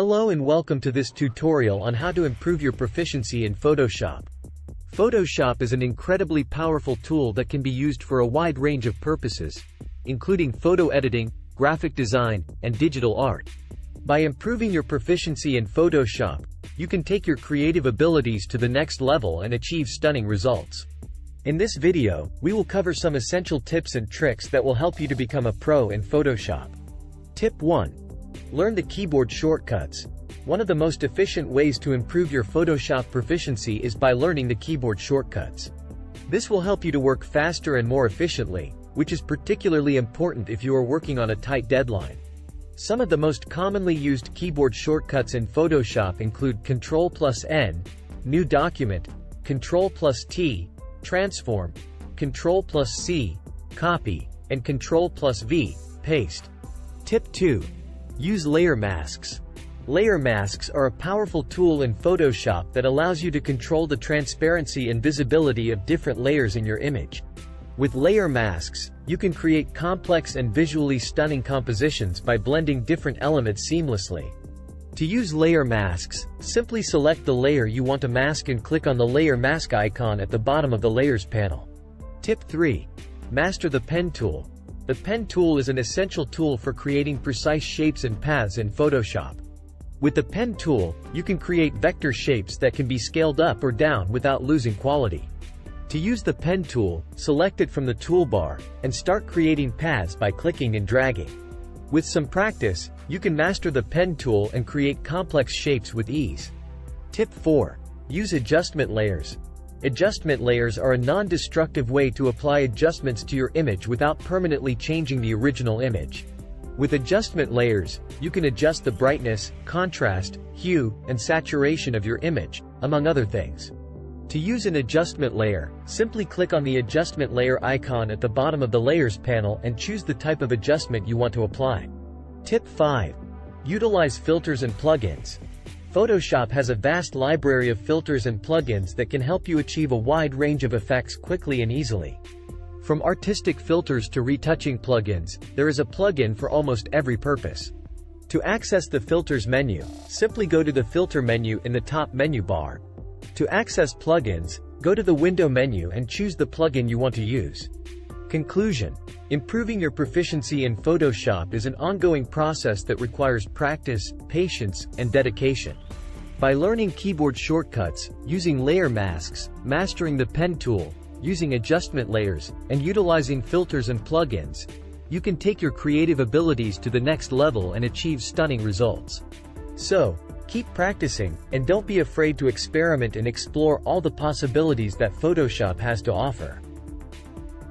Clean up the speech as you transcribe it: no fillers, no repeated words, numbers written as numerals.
Hello and welcome to this tutorial on how to improve your proficiency in Photoshop. Photoshop is an incredibly powerful tool that can be used for a wide range of purposes, including photo editing, graphic design, and digital art. By improving your proficiency in Photoshop, you can take your creative abilities to the next level and achieve stunning results. In this video, we will cover some essential tips and tricks that will help you to become a pro in Photoshop. Tip 1. Learn the keyboard shortcuts. One of the most efficient ways to improve your Photoshop proficiency is by learning the keyboard shortcuts. This will help you to work faster and more efficiently, which is particularly important if you are working on a tight deadline. Some of the most commonly used keyboard shortcuts in Photoshop include Ctrl+N, New Document, Ctrl+T, Transform, Ctrl+C, Copy, and Ctrl+V, Paste. Tip 2. Use layer masks. Layer masks are a powerful tool in Photoshop that allows you to control the transparency and visibility of different layers in your image. With layer masks, you can create complex and visually stunning compositions by blending different elements seamlessly. To use layer masks, simply select the layer you want to mask and click on the layer mask icon at the bottom of the Layers panel. Tip 3. Master the pen tool. The pen tool is an essential tool for creating precise shapes and paths in Photoshop. With the pen tool, you can create vector shapes that can be scaled up or down without losing quality. To use the pen tool, select it from the toolbar, and start creating paths by clicking and dragging. With some practice, you can master the pen tool and create complex shapes with ease. Tip 4. Use adjustment layers. Adjustment layers are a non-destructive way to apply adjustments to your image without permanently changing the original image. With adjustment layers, you can adjust the brightness, contrast, hue, and saturation of your image, among other things. To use an adjustment layer, simply click on the adjustment layer icon at the bottom of the Layers panel and choose the type of adjustment you want to apply. Tip 5. Utilize filters and plugins. Photoshop has a vast library of filters and plugins that can help you achieve a wide range of effects quickly and easily. From artistic filters to retouching plugins, there is a plugin for almost every purpose. To access the Filters menu, simply go to the Filter menu in the top menu bar. To access plugins, go to the Window menu and choose the plugin you want to use. Conclusion. Improving your proficiency in Photoshop is an ongoing process that requires practice, patience, and dedication. By learning keyboard shortcuts, using layer masks, mastering the pen tool, using adjustment layers, and utilizing filters and plugins, you can take your creative abilities to the next level and achieve stunning results. So, keep practicing, and don't be afraid to experiment and explore all the possibilities that Photoshop has to offer.